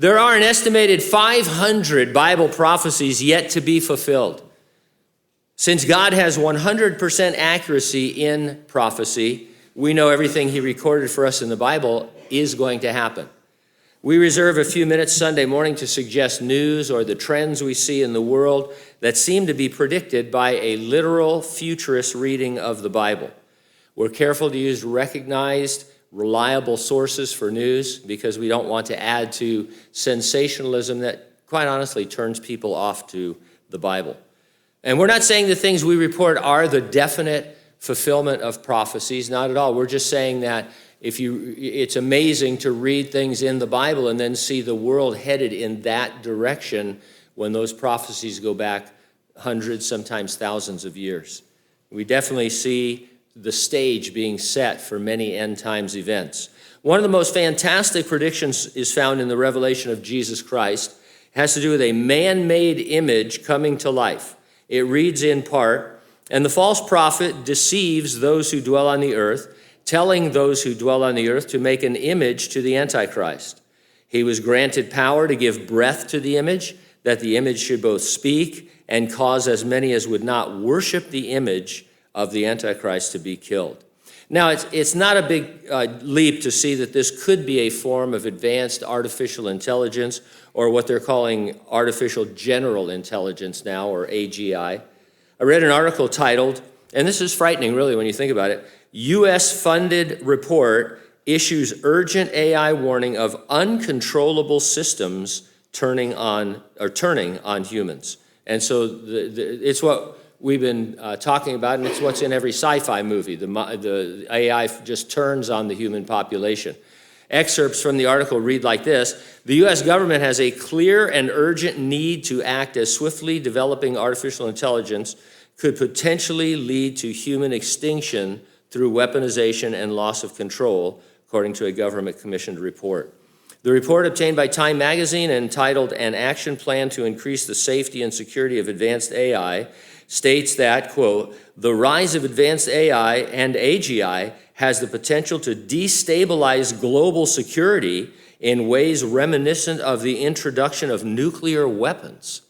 There are an estimated 500 Bible prophecies yet to be fulfilled. Since God has 100% accuracy in prophecy, we know everything he recorded for us in the Bible is going to happen. We reserve a few minutes Sunday morning to suggest news or the trends we see in the world that seem to be predicted by a literal futurist reading of the Bible. We're careful to use recognized, reliable sources for news because we don't want to add to sensationalism that, quite honestly, turns people off to the Bible. And we're not saying the things we report are the definite fulfillment of prophecies, not at all. We're just saying that it's amazing to read things in the Bible and then see the world headed in that direction when those prophecies go back hundreds, sometimes thousands of years. We definitely see the stage being set for many end times events. One of the most fantastic predictions is found in the revelation of Jesus Christ. It has to do with a man-made image coming to life. It reads in part, "And the false prophet deceives those who dwell on the earth, telling those who dwell on the earth to make an image to the Antichrist. He was granted power to give breath to the image, that the image should both speak and cause as many as would not worship the image of the Antichrist to be killed." Now, it's not a big leap to see that this could be a form of advanced artificial intelligence, or what they're calling artificial general intelligence now, or AGI. I read an article titled, and this is frightening really when you think about it, U.S.-funded report issues urgent AI warning of uncontrollable systems turning on humans. And so it's what we've been talking about, and it's what's in every sci-fi movie. The AI just turns on the human population. Excerpts from the article read like this: "The U.S. government has a clear and urgent need to act as swiftly developing artificial intelligence could potentially lead to human extinction through weaponization and loss of control," according to a government-commissioned report. The report, obtained by Time magazine and entitled "An Action Plan to Increase the Safety and Security of Advanced AI," states that, quote, "The rise of advanced AI and AGI has the potential to destabilize global security in ways reminiscent of the introduction of nuclear weapons."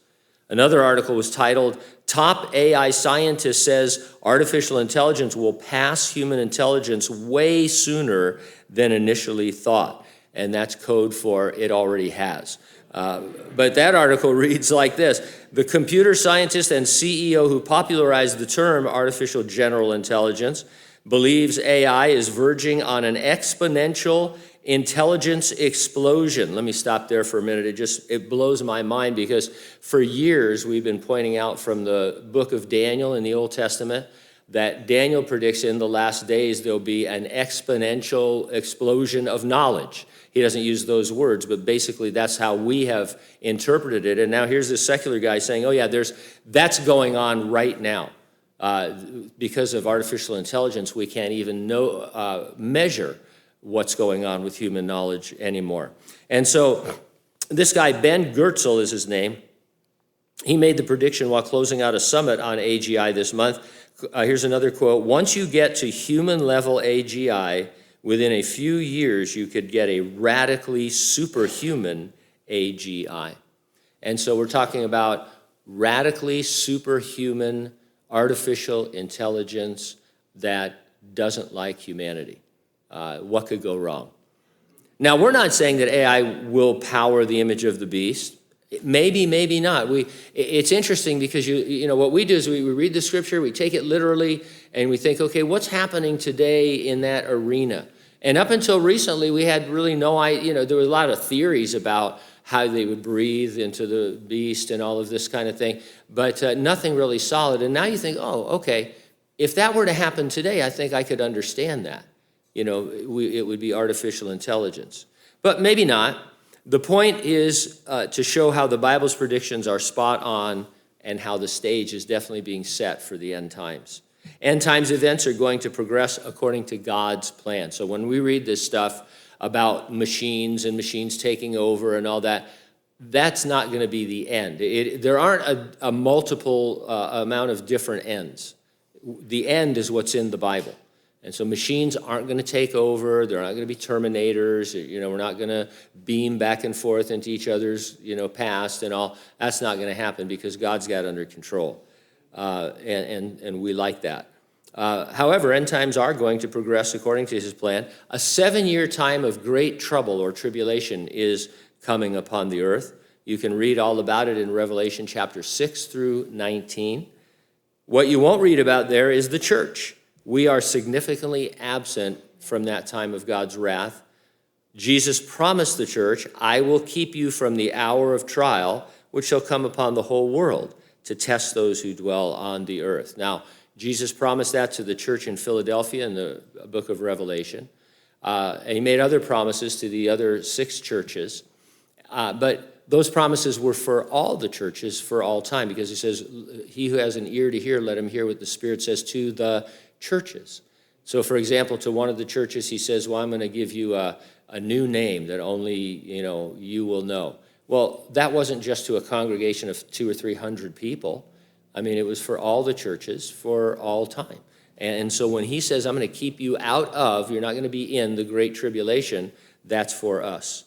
Another article was titled, "Top AI Scientist Says Artificial Intelligence Will Pass Human Intelligence Way Sooner Than Initially Thought." And that's code for "it already has." But that article reads like this: "The computer scientist and CEO who popularized the term artificial general intelligence believes AI is verging on an exponential intelligence explosion." Let me stop there for a minute. It blows my mind because for years we've been pointing out from the book of Daniel in the Old Testament that Daniel predicts in the last days there'll be an exponential explosion of knowledge. He doesn't use those words, but basically that's how we have interpreted it. And now here's this secular guy saying, oh yeah, that's going on right now. Because of artificial intelligence, we can't even measure what's going on with human knowledge anymore. And so this guy, Ben Goertzel is his name, he made the prediction while closing out a summit on AGI this month. Here's another quote: "Once you get to human-level AGI, within a few years, you could get a radically superhuman AGI." And so we're talking about radically superhuman artificial intelligence that doesn't like humanity. What could go wrong? Now, we're not saying that AI will power the image of the beast. Maybe, maybe not. It's interesting because you know what we do is we read the scripture, we take it literally, and we think, okay, what's happening today in that arena? And up until recently, we had really no idea. There were a lot of theories about how they would breathe into the beast and all of this kind of thing, but nothing really solid. And now you think, oh, okay, if that were to happen today, I think I could understand that. It would be artificial intelligence. But maybe not. The point is to show how the Bible's predictions are spot on and how the stage is definitely being set for the end times. End times events are going to progress according to God's plan. So when we read this stuff about machines and machines taking over and all that, that's not going to be the end. There aren't a multiple amount of different ends. The end is what's in the Bible. And so machines aren't going to take over. They're not going to be Terminators. We're not going to beam back and forth into each other's, past and all. That's not going to happen because God's got it under control. And we like that. However, end times are going to progress according to his plan. A 7-year time of great trouble or tribulation is coming upon the earth. You can read all about it in Revelation chapter 6 through 19. What you won't read about there is the church. We are significantly absent from that time of God's wrath. Jesus promised the church, I will keep you from the hour of trial, which shall come upon the whole world to test those who dwell on the earth. Now, Jesus promised that to the church in Philadelphia in the book of Revelation. And he made other promises to the other 6 churches. But those promises were for all the churches for all time, because he says, he who has an ear to hear, let him hear what the Spirit says to the churches. So, for example, to one of the churches, he says, well, I'm going to give you a new name that only, you will know. Well, that wasn't just to a congregation of 200 or 300 people. I mean, it was for all the churches for all time. And so when he says, I'm going to keep you out of, you're not going to be in the Great Tribulation, that's for us.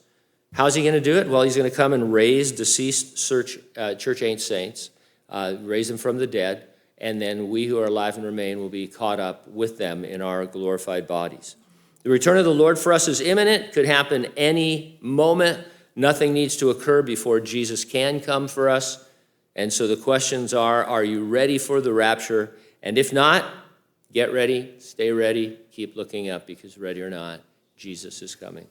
How's he going to do it? Well, he's going to come and raise deceased church-age saints, raise them from the dead, and then we who are alive and remain will be caught up with them in our glorified bodies. The return of the Lord for us is imminent, could happen any moment. Nothing needs to occur before Jesus can come for us. And so the questions are you ready for the rapture? And if not, get ready, stay ready, keep looking up, because ready or not, Jesus is coming.